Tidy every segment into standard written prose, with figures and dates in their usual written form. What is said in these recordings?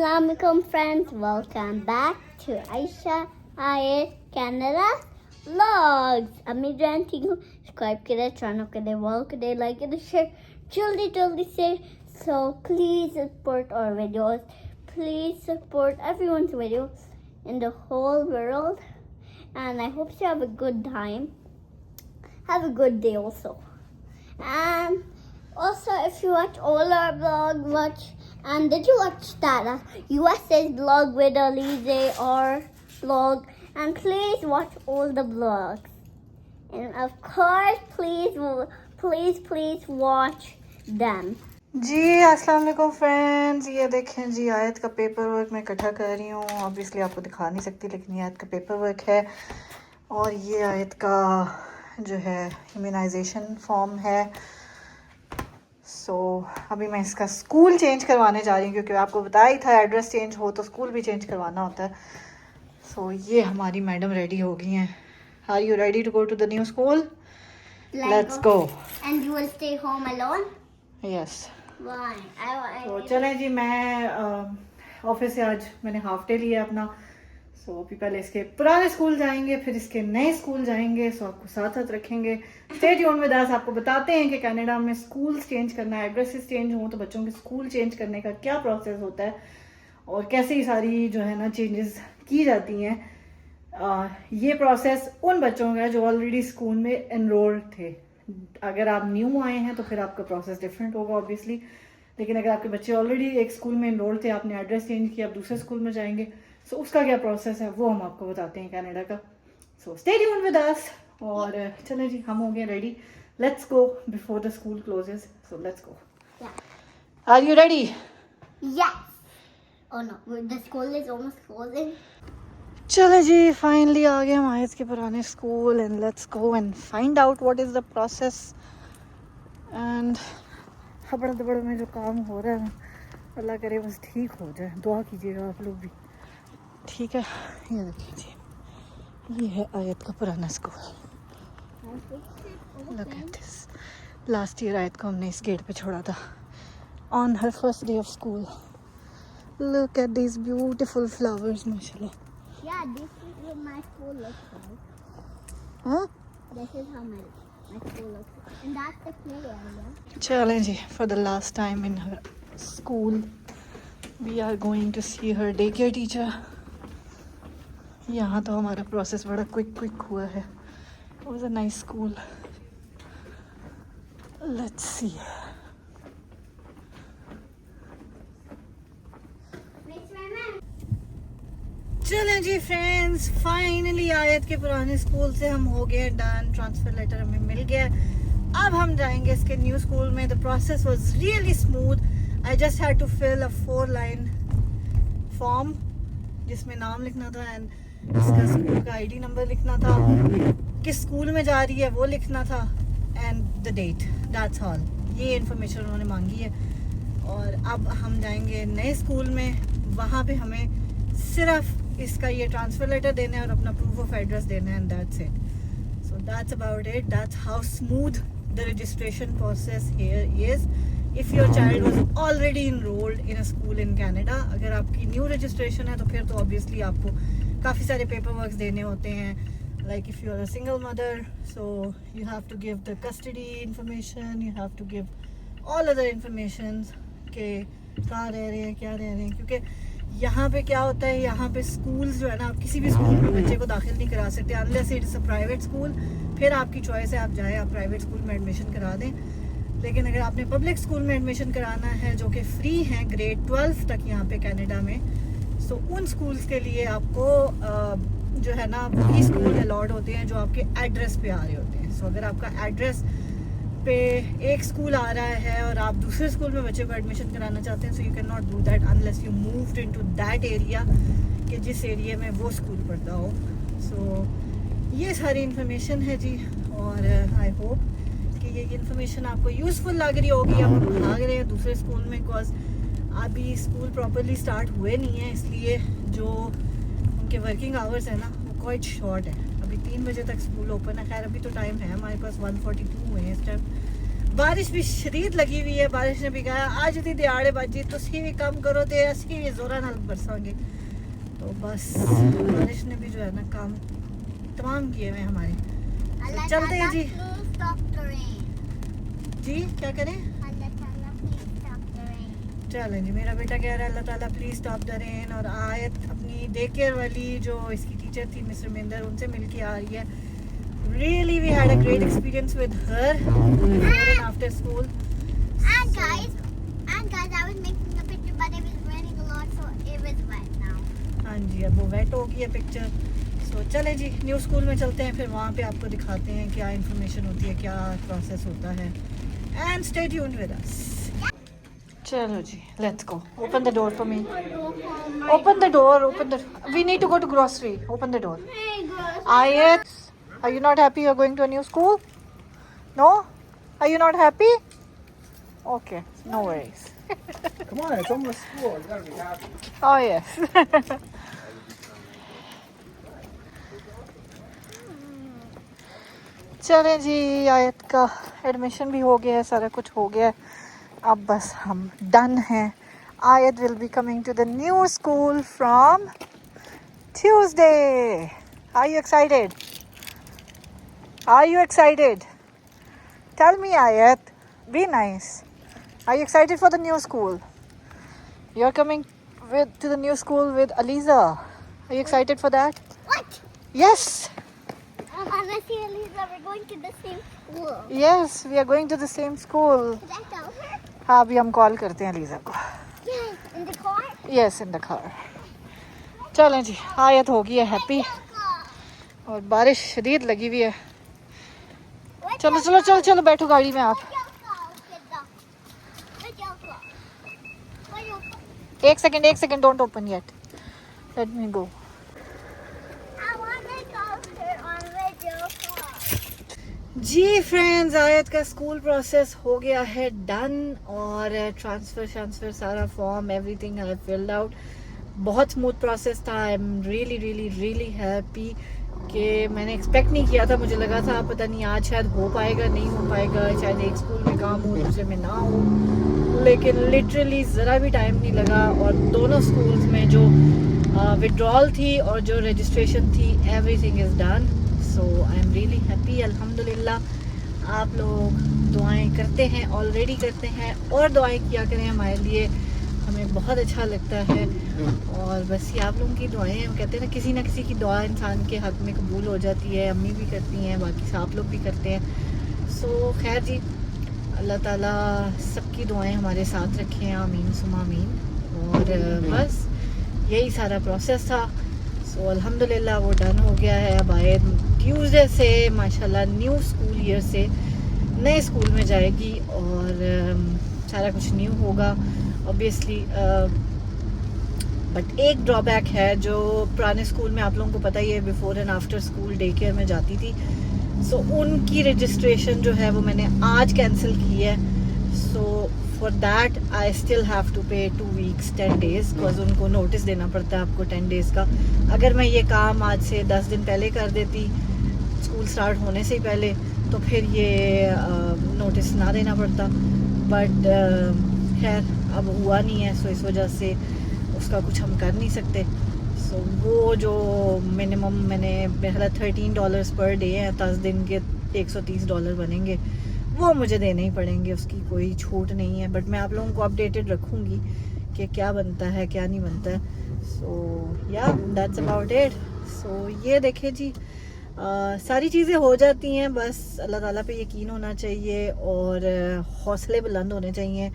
Assalamualaikum friends, welcome back to Aisha Ayed Canada Vlogs. अम्मी जान ठीक हूँ, सब्सक्राइब करें, चैनल करें, वॉल करें, लाइक करें, शेयर जल्दी से. So please support our videos. Please support everyone's videos in the whole world. And I hope you have a good time. Have a good day also. And also if you watch all our vlogs, and did you watch that USA's vlog with Alize or vlog? And please watch all the vlogs. And of course, please watch them. जी अस्सलाम वालेकुम friends, ये देखें जी आयत का paper work मैं इकट्ठा कर रही हूँ. ऑब्वियसली आपको दिखा नहीं सकती, लेकिन ये आयत का पेपर वर्क है और ये आयत का जो है इम्यूनाइजेशन फॉर्म है. सो अभी मैं इसका स्कूल चेंज करवाने जा रही हूँ, क्योंकि आपको बताया ही था एड्रेस चेंज हो तो स्कूल भी चेंज करवाना होता है. सो ये हमारी मैडम रेडी हो गई हैं. Are you ready to go to the new school? Let's go. And you will stay home alone? Yes. Why? तो चलें जी, मैं ऑफिस से आज मैंने हाफ डे लिया अपना. सो अभी पहले इसके पुराने स्कूल जाएंगे, फिर इसके नए स्कूल जाएंगे. सो आपको साथ साथ रखेंगे. स्टे ट्यून्ड विद अस. आपको बताते हैं कि कनाडा में स्कूल्स चेंज करना है, एड्रेसेस चेंज हों तो बच्चों के स्कूल चेंज करने का क्या प्रोसेस होता है और कैसे ही सारी जो है ना चेंजेस की जाती हैं. ये प्रोसेस उन बच्चों का है जो ऑलरेडी स्कूल में एनरोल्ड थे. अगर आप न्यू आए हैं तो फिर आपका प्रोसेस डिफरेंट होगा ऑब्वियसली. लेकिन अगर आपके बच्चे ऑलरेडी एक स्कूल में एनरोल्ड थे, आपने एड्रेस चेंज किया, आप दूसरे स्कूल में जाएंगे, सो उसका क्या प्रोसेस है वो हम आपको बताते हैं कनाडा का. So stay tuned with us. और चलें जी, हम हो गए ready. Let's go before the school closes. So let's go. Are you ready? Yes. Oh no, the school is almost closing. चले जी, फाइनली आ गए हम आयत के पुराने school. And let's go and find out what is the process. And खबर दबड़ में जो काम हो रहा है, अल्लाह करे बस ठीक हो जाए. दुआ कीजिएगा आप लोग भी. ठीक है, ये देखिए जी, ये है आयत का पुराना school. Look at this. Last year आयत को हमने इस गेट पे छोड़ा था on her first day of school. Look at this beautiful flowers, माशाल्लाह. Yeah, this is what my school looks like. हाँ, This is how my school looks like. And that's the play area. चलें जी, for the last time in her school we are going to see her day care teacher. यहाँ तो हमारा process बड़ा quick हुआ है. It was a nice school. Let's see. चलें जी फ्रेंड्स, फाइनली आयत के पुराने स्कूल से हम हो गए डन. ट्रांसफ़र लेटर हमें मिल गया. अब हम जाएंगे इसके न्यू स्कूल में. The process was really smooth. I just had to fill a 4-line form जिसमें नाम लिखना था एंड इसका स्कूल का आईडी नंबर लिखना था, किस स्कूल में जा रही है वो लिखना था, and the date. That's all. ये इन्फॉर्मेशन उन्होंने मांगी है. और अब हम जाएंगे नए स्कूल में. वहाँ पे हमें सिर्फ इसका ये ट्रांसफ़र लेटर देना है और अपना प्रूफ ऑफ एड्रेस देना है, and that's it. So that's about it. That's how smooth the registration process here is. If your child was already enrolled in a school in Canada, अगर आपकी new registration है तो फिर तो obviously आपको काफ़ी सारे पेपर वर्क देने होते हैं. Like if you are a single mother, so you have to give the custody information, you have to give all other information के कहाँ रह रहे हैं, क्या रह रहे हैं. क्योंकि यहाँ पे क्या होता है, यहाँ पे स्कूल्स जो है ना, आप किसी भी स्कूल में बच्चे को दाखिल नहीं करा सकते unless it is a private school. फिर आपकी चॉइस है, आप जाएँ, आप प्राइवेट स्कूल में एडमिशन करा दें. लेकिन अगर आपने पब्लिक स्कूल में एडमिशन कराना है जो कि फ्री हैं ग्रेड 12 तक यहाँ पे कनाडा में, सो उन स्कूल्स के लिए आपको जो है ना वही स्कूल अलॉट होते हैं जो आपके एड्रेस पे आ रहे होते हैं. सो अगर आपका एड्रेस पे एक स्कूल आ रहा है और आप दूसरे स्कूल में बच्चे को एडमिशन कराना चाहते हैं, so you can not do that unless you moved into that area, कि जिस एरिया में वो स्कूल पढ़ता हो. सो ये सारी इन्फॉर्मेशन है जी. और आई होप कि ये इन्फॉर्मेशन आपको यूज़फुल लग रही होगी. आप भाग रहे हैं दूसरे स्कूल में, बिकॉज अभी स्कूल प्रॉपरली स्टार्ट हुए नहीं है, इसलिए जो उनके वर्किंग आवर्स है ना वो क्वाइट शॉर्ट है. अभी 3 बजे तक स्कूल ओपन है. खैर अभी तो टाइम है हमारे पास. 1:42 हुए हैं इस टाइम. बारिश भी शदीद लगी हुई है। बारिश ने भी कहा आज दी दिहाड़े बाजी तुसी भी काम करो ते असी भी जोरा नाल बरसांगे। तो बस बारिश ने भी जो है ना काम तमाम किए हुए हमारे। तो चलते हैं जी। जी क्या करें? चलें जी। मेरा बेटा कह रहा है अल्लाह ताला प्लीज स्टॉप द रेन। और आयत अपनी डे केयर वाली जो इसकी टीचर थी मिस्टर मिंदर, उनसे मिलके आ रही है। Really, we had a great experience with her before and after school. And guys, I was making a picture, but it was raining a lot, so it was wet now. हाँ जी, अब वो wait हो गई है picture. सो चलें जी, new school में चलते हैं, फिर वहाँ पे आपको दिखाते हैं क्या इन्फॉर्मेशन होती है, क्या प्रोसेस होता है। And stay tuned with us. चलो जी, let's go. Open the door for me. Open the door, we need to go to grocery. Open the door. Hey, girls. Ayat, are you not happy you're going to a new school? No? Are you not happy? Okay, no worries. Come on, it's almost school. You gotta be happy. Oh yes. चलें जी, आयत का admission भी हो गया है, सारा कुछ हो गया है। अब बस हम डन हैं। Ayat will be coming to the new school from Tuesday. Are you excited? Are you excited? Tell me, Ayat. Be nice. Are you excited for the new school? You're coming to the new school with Aliza. Are you excited for that? What? Yes. Anna see Elisa, we're going to the same school. Yes, we are going to the same school. Did I tell her? हाँ, अभी हम call करते हैं ELISA को। Yes. In the car? Yes, in the car. चलें जी, आयत होगी है हैप्पी। और बारिश शदीद लगी हुई है। चलो चलो चलो चलो, बैठो गाड़ी में आप। एक second, don't open yet, let me go. जी फ्रेंड्स, आयत का स्कूल प्रोसेस हो गया है डन। और ट्रांसफ़र सारा form everything I field out. बहुत स्मूथ प्रोसेस था। आई एम रियली हैप्पी कि मैंने एक्सपेक्ट नहीं किया था। मुझे लगा था पता नहीं आज शायद हो पाएगा, नहीं हो पाएगा, शायद एक स्कूल में काम हो दूसरे में ना हो, लेकिन लिटरली ज़रा भी टाइम नहीं लगा। और दोनों स्कूल्स में जो विड्रॉल थी और जो रजिस्ट्रेशन थी, everything is done. So I am really happy अल्हम्दुलिल्लाह। आप लोग दुआएं करते हैं, ऑलरेडी करते हैं, और दुआएं किया करें हमारे लिए, हमें बहुत अच्छा लगता है। और बस ये आप लोगों की दुआएं हैं। हम कहते हैं ना किसी की दुआ इंसान के हक़ में कबूल हो जाती है। अम्मी भी करती हैं, बाकी आप लोग भी करते हैं। सो खैर जी, अल्लाह ताला सबकी दुआएं हमारे साथ रखें, आमीन सुमा आमीन। और बस यही सारा प्रोसेस था। सो अल्हम्दुलिल्लाह वो डन हो गया है। अब आए ट्यूसडे से माशाल्लाह न्यू स्कूल ईयर से नए स्कूल में जाएगी और सारा कुछ न्यू होगा ऑब्वियसली। बट एक ड्रॉबैक है जो पुराने स्कूल में आप लोगों को पता ही है, before and after school day care में जाती थी। सो उनकी रजिस्ट्रेशन जो है वो मैंने आज कैंसिल की है। So for that I still have to pay 2 weeks 10 days, because उनको नोटिस देना पड़ता है आपको 10 days का। अगर मैं ये काम आज से 10 दिन पहले कर देती, स्कूल स्टार्ट होने से ही पहले, तो फिर ये नोटिस ना देना पड़ता। बट खैर अब हुआ नहीं है, सो इस वजह से उसका कुछ हम कर नहीं सकते। सो वो जो मिनिमम मैंने मेरा $13 पर डे है, 10 दिन के $130 बनेंगे, वो मुझे देने ही पड़ेंगे, उसकी कोई छूट नहीं है। बट मैं आप लोगों को अपडेटेड रखूँगी कि क्या बनता है क्या नहीं बनता है। सो या दैट्स अबाउट इट। सो ये देखें जी, सारी चीज़ें हो जाती हैं, बस अल्लाह ताला पे यकीन होना चाहिए और हौसले बुलंद होने चाहिए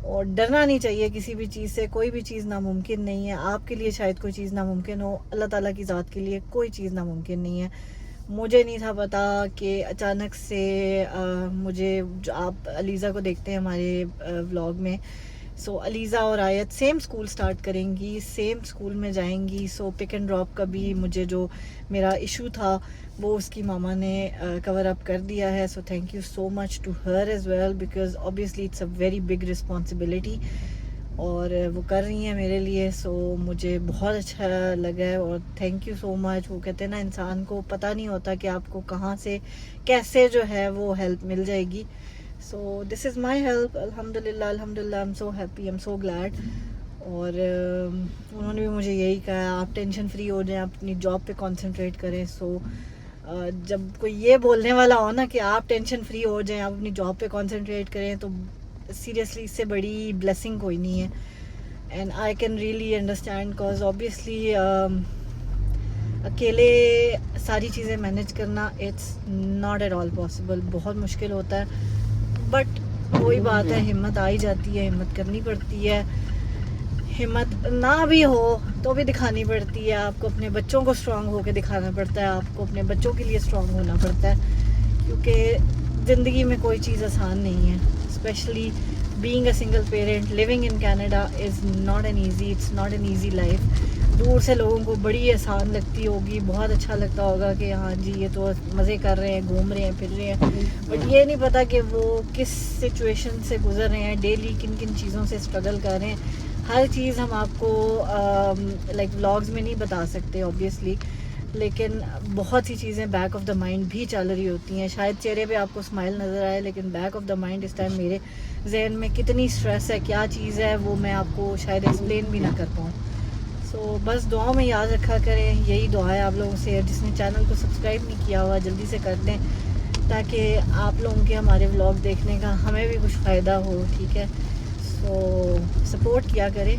और डरना नहीं चाहिए किसी भी चीज़ से। कोई भी चीज़ नामुमकिन नहीं है। आपके लिए शायद कोई चीज़ नामुमकिन हो, अल्लाह ताला की ज़ात के लिए कोई चीज़ नामुमकिन नहीं है। मुझे नहीं था पता कि अचानक से मुझे, आप अलीज़ा को देखते हैं हमारे व्लॉग में, सो अलीज़ा और आयत सेम स्कूल स्टार्ट करेंगी, सेम स्कूल में जाएंगी। सो पिक एंड ड्रॉप का भी मुझे जो मेरा इशू था वो उसकी मामा ने कवर अप कर दिया है। So thank you so much to her as well, because obviously it's a very big responsibility और वो कर रही हैं मेरे लिए। सो मुझे बहुत अच्छा लगा है और थैंक यू सो मच। वो कहते हैं ना, इंसान को पता नहीं होता कि आपको कहाँ से कैसे जो है वो हेल्प मिल जाएगी। So this is my help. Alhamdulillah, alhamdulillah, I'm so happy, I'm so glad. और उन्होंने भी मुझे यही कहा, आप टेंशन फ्री हो जाएं, अपनी जॉब पे कंसंट्रेट करें. सो जब कोई ये बोलने वाला हो ना कि आप टेंशन फ्री हो जाएं, आप अपनी जॉब पे कंसंट्रेट करें, तो सीरियसली इससे बड़ी ब्लेसिंग कोई नहीं है. And I can really understand, because obviously अकेले सारी चीज़ें मैनेज करना it's not at all possible. बहुत मुश्किल होता है. बट वही बात है, हिम्मत आ ही जाती है, हिम्मत करनी पड़ती है. हिम्मत ना भी हो तो भी दिखानी पड़ती है. आपको अपने बच्चों को स्ट्रांग होकर दिखाना पड़ता है, आपको अपने बच्चों के लिए स्ट्रांग होना पड़ता है, क्योंकि ज़िंदगी में कोई चीज़ आसान नहीं है. Specially being a single parent living in Canada is not an easy, it's not an easy life. दूर से लोगों को बड़ी आसान लगती होगी, बहुत अच्छा लगता होगा कि हाँ जी ये तो मज़े कर रहे हैं, घूम रहे हैं, फिर रहे हैं. बट ये नहीं पता कि वो किस सिचुएशन से गुजर रहे हैं, डेली किन किन चीज़ों से स्ट्रगल कर रहे हैं. हर चीज़ हम आपको लाइक व्लॉग्स में नहीं बता सकते ऑब्वियसली, लेकिन बहुत सी चीज़ें बैक ऑफ द माइंड भी चल रही होती हैं. शायद चेहरे पे आपको स्माइल नज़र आए, लेकिन बैक ऑफ द माइंड इस टाइम मेरे जहन में कितनी स्ट्रेस है, क्या चीज़ है, वो मैं आपको शायद एक्सप्लेन भी ना कर पाऊँ. सो बस दुआओं में याद रखा करें. यही दुआ है आप लोगों से. जिसने चैनल को सब्सक्राइब नहीं किया हुआ जल्दी से कर दें, ताकि आप लोगों के हमारे व्लॉग देखने का हमें भी कुछ फ़ायदा हो. ठीक है, सो सपोर्ट किया करें,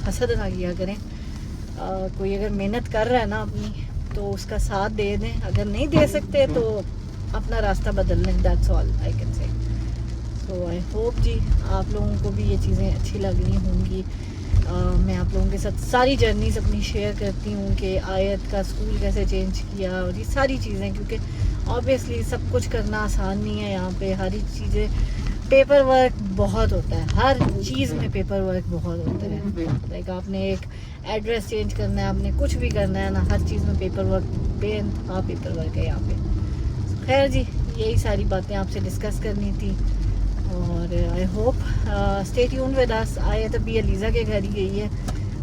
हसद ना किया करें. कोई अगर मेहनत कर रहा है ना अपनी, तो उसका साथ दे दें. अगर नहीं दे सकते तो अपना रास्ता बदल लें. That's all I can say. So I hope जी आप लोगों को भी ये चीज़ें अच्छी लग रही होंगी. मैं आप लोगों के साथ सारी जर्नीज अपनी शेयर करती हूँ कि आयत का स्कूल कैसे चेंज किया और ये सारी चीज़ें, क्योंकि ऑब्वियसली सब कुछ करना आसान नहीं है. यहाँ पे हर चीज़ें पेपर वर्क बहुत होता है, हर चीज़ में पेपर वर्क बहुत होता है. लाइक आपने एक एड्रेस चेंज करना है, आपने कुछ भी करना है ना, हर चीज़ में पेपर वर्क, बेइंतहा पेपर वर्क है यहाँ पे. खैर जी, यही सारी बातें आपसे डिस्कस करनी थी. और I hope stay tuned with अस. आयत अभी अलीज़ा के घर ही गई है.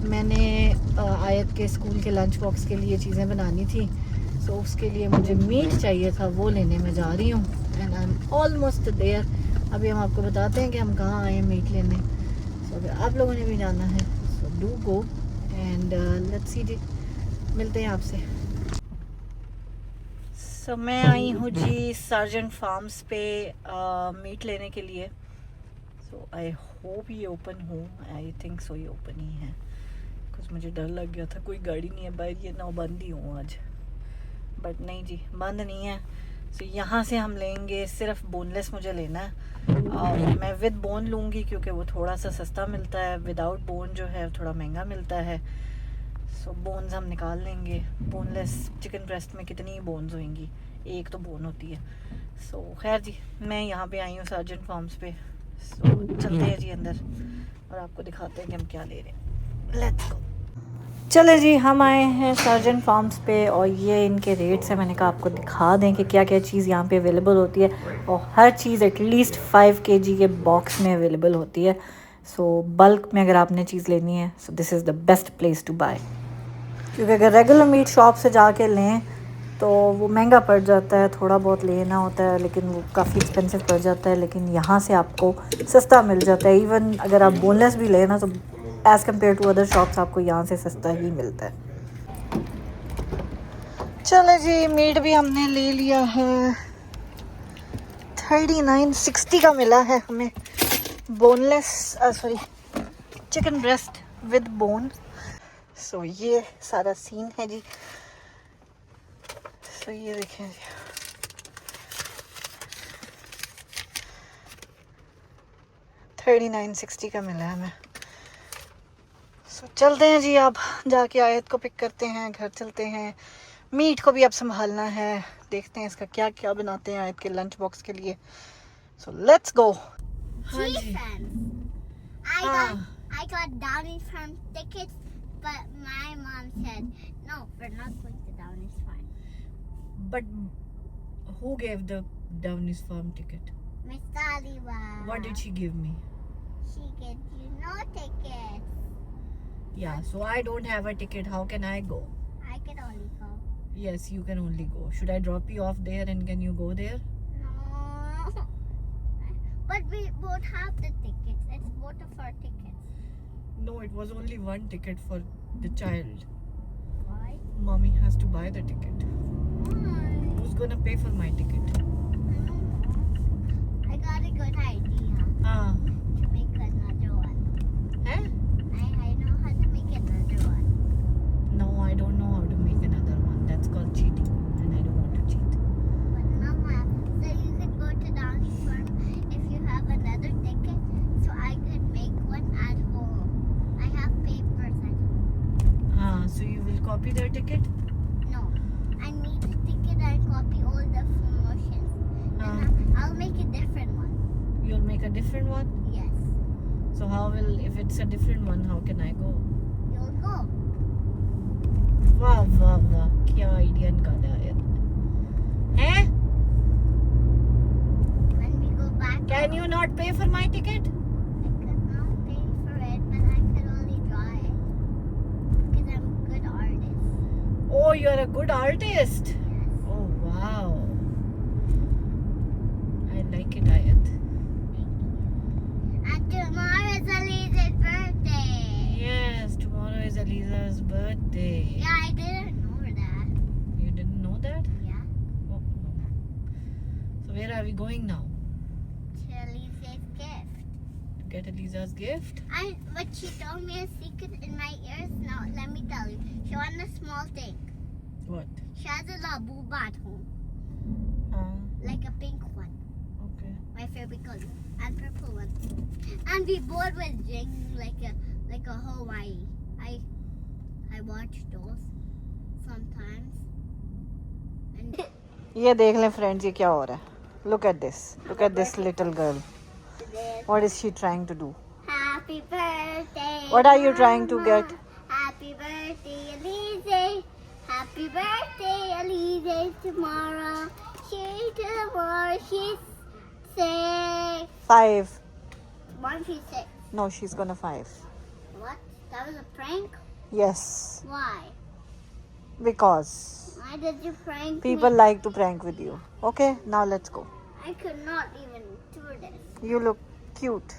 मैंने आयत के स्कूल के लंच बॉक्स के लिए चीज़ें बनानी थी, सो उसके लिए मुझे मीट चाहिए था, वो लेने में जा रही हूँ. And I am almost there. अभी हम आपको बताते हैं कि हम कहाँ आए हैं मीट लेने. सो अगर आप लोगों ने भी जाना है so do go and let's see जी, मिलते हैं आपसे. सो मैं आई हूँ जी सार्जेंट फार्म्स पे मीट लेने के लिए. सो आई होप ये ओपन हो. आई थिंक सो ये ओपन ही है, कुछ मुझे डर लग गया था कोई गाड़ी नहीं है बाहर, ये ना बंद ही हूँ आज. बट नहीं जी, बंद नहीं है. सो यहाँ से हम लेंगे, सिर्फ बोनलेस मुझे लेना है. मैं विद बोन लूँगी क्योंकि वो थोड़ा सा सस्ता मिलता है. विदाउट बोन जो है थोड़ा महंगा मिलता है. सो बोन्स हम निकाल लेंगे. बोनलेस चिकन ब्रेस्ट में कितनी बोन्स होंगी, एक तो बोन होती है. सो खैर जी, मैं यहाँ पे आई हूँ सार्जेंट फार्म्स पे. सो चलते हैं जी अंदर और आपको दिखाते हैं कि हम क्या ले रहे हैं. Let's go. चले जी, हम आए हैं सार्जेंट फार्म्स पे और ये इनके रेट्स हैं. मैंने कहा आपको दिखा दें कि क्या क्या चीज़ यहाँ पे अवेलेबल होती है. और हर चीज़ एटलीस्ट 5 kg के बॉक्स में अवेलेबल होती है. सो बल्क में अगर आपने चीज़ लेनी है, so this is the best place to buy. क्योंकि अगर रेगुलर मीट शॉप से जाके लें तो वो महंगा पड़ जाता है, थोड़ा बहुत लेना होता है, लेकिन वो काफ़ी एक्सपेंसिव पड़ जाता है. लेकिन यहाँ से आपको सस्ता मिल जाता है. इवन अगर आप बोनलेस भी लें ना, तो as compare to other shops आपको यहाँ से सस्ता ही मिलता है. चलो जी, मीट भी हमने ले लिया है. 39.60 का मिला है हमें. Boneless sorry chicken breast with bone. So ये सारा सीन है जी. सो ये देखें जी, $39.60 का मिला है हमें. सो चलते हैं जी, अब जाके आयत को पिक करते हैं, घर चलते हैं. मीट को भी अब संभालना है, देखते हैं इसका क्या क्या बनाते हैं आयत के लंच बॉक्स के लिए. सो लेट्स गो. हाँ जी, I got Downey's Farm tickets, but my mom said, no, we're not going to Downey's Farm. but who gave the Downey's Farm ticket? Miss Taliba. What did she give me? She gave you no tickets. Yeah, so I don't have a ticket. How can I go? I can only go. Yes, you can only go. Should I drop you off there and can you go there? No. But we both have the tickets. It's both of our tickets. No, it was only one ticket for the child. Why? Mommy has to buy the ticket. Why? Who's gonna pay for my ticket? I don't know. I got a good idea Ah, to make another one. eh? I know how to make another one. No, I don't know how to make another one. That's called cheating, and I don't want to cheat. But Mama, so you could go to Downey Farm if you have another ticket, so I could make one at home. I have papers at home. Ah, so you will copy their ticket? No, I need a ticket and copy all the promotions. Ah, And I'll make a different one. you'll make a different one? Yes, So how will, if it's a different one, how can I go? you'll go. वाह वाह वाह क्या idea निकाला है हैं? When we go back, Can you not pay for my ticket? I could not pay for it, but I could only draw it. Because I'm a good artist. Oh, you're a good artist. Yes, Oh wow. I like it, Ayat. thank you. And tomorrow is Elise's birthday. Yes, tomorrow is Aliza's birthday. Yeah, I didn't know that. You didn't know that? Yeah, Oh no. So where are we going now? to Elise's gift. To get Aliza's gift? But she told me a secret in my ears. Now, let me tell you. She wanted a small thing. What? She has a labuba at home. Like a pink one. Okay. My favorite color. And purple one. And we both was drinking like a Hawaii. I watch those sometimes. And ये देख लें friends ये क्या हो रहा है? Look at this. Look at this little girl. this. What is she trying to do? Happy birthday. What are you trying to Mama. get? Happy birthday, Elise. Happy birthday, Elise. Tomorrow. Tomorrow. She's 6. 5. One, she's 6. No, she's gonna 5. What? That was a prank? Yes. Why? Because Why did you prank people me? like to prank with you. Okay, now let's go. I could not even do this. You look cute.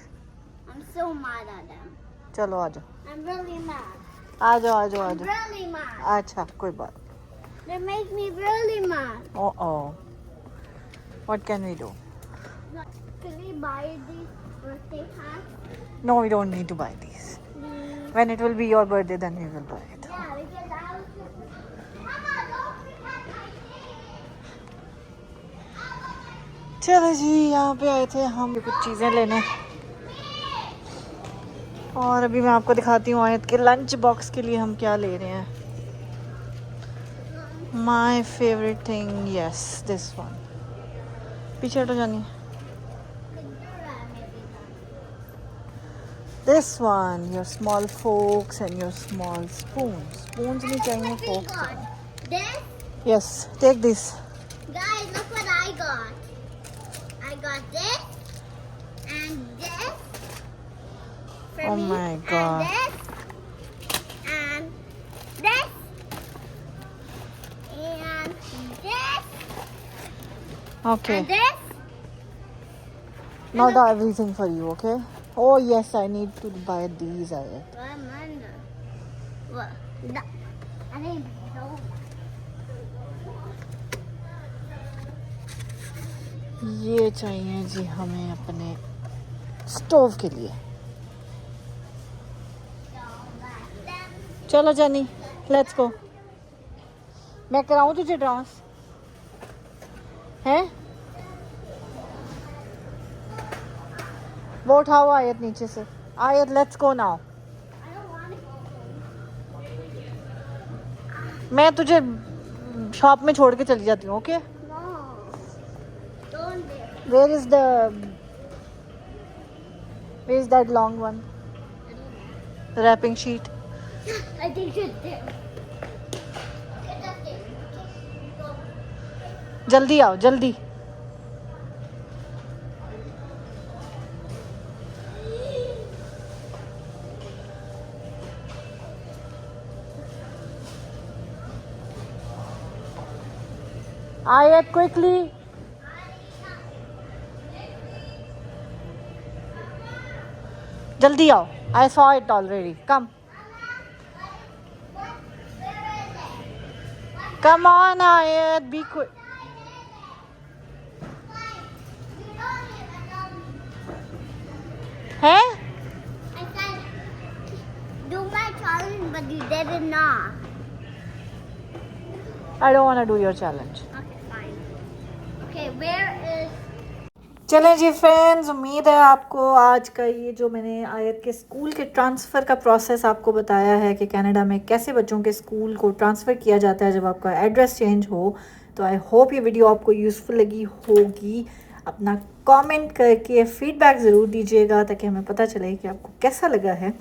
I'm so mad at them. चलो आ जाओ. I'm really mad. आ जाओ आ जाओ आ I'm जाओ. really mad. अच्छा कोई बात. They make me really mad. Oh oh. What can we do? Can we buy these birthday hats? No, we don't need to buy these. Please. When it will be your birthday, then we will buy it. Yeah, because I was just... Mama, don't forget my thing. चलो जी यहाँ पे आए थे हम कुछ चीज़ें लेने और अभी मैं आपको दिखाती हूँ आयत के लंच बॉक्स के लिए हम क्या ले रहे हैं. My favourite thing yes this one. पीछे हटो जानी. This one, your small forks and your small spoons. Spoons नहीं चाहिए, What we forks. got? This? Yes, take this. Guys, look what I got. I got this and this for Oh me, my God. and this and this Okay. and this. Not everything for you, okay? Oh yes, I need to buy these. Ayat. One under. What? I didn't know. ये चाहिए जी हमें अपने stove के लिए. चलो जानी, let's go. मैं कराऊं तुझे डांस हैं? वो उठाओ आयत नीचे से. आयत let's go now. I don't want to go. मैं तुझे शॉप में छोड़ के चली जाती हूँ. Okay? No. Don't do it. Where is that long one? The wrapping sheet. I think it's there. Get up there. Go. जल्दी आओ जल्दी. Ayat quickly. जल्दी आओ, I saw it already. Come. Come on, Ayat, be quick. है? I said, do my challenge, but you did it not. I don't want to do your challenge. Okay, fine. Okay, where is... चलें जी friends, उम्मीद है आपको आज का ये जो मैंने आयत के स्कूल के ट्रांसफ़र का प्रोसेस आपको बताया है कि कनाडा में कैसे बच्चों के स्कूल को ट्रांसफ़र किया जाता है जब आपका एड्रेस चेंज हो, तो आई होप ये वीडियो आपको यूज़फुल लगी होगी। अपना कमेंट करके फ़ीडबैक ज़रूर दीजिएगा ताकि हमें पता चले कि आपको कैसा लगा है।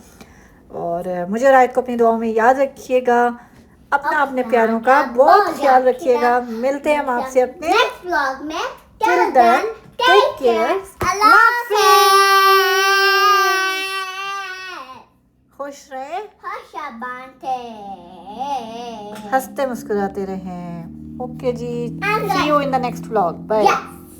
और मुझे और आयत को अपनी दुआओं में याद रखिएगा। अपना अपने प्यारों का बहुत ख्याल रखिएगा। मिलते हैं हम आपसे अपने नेक्स्ट व्लॉग में। Till then, take care. Allah खुश रहें, बांधते हंसते मुस्कुराते रहें। ओके जी, see you in the next vlog. Bye. Yes.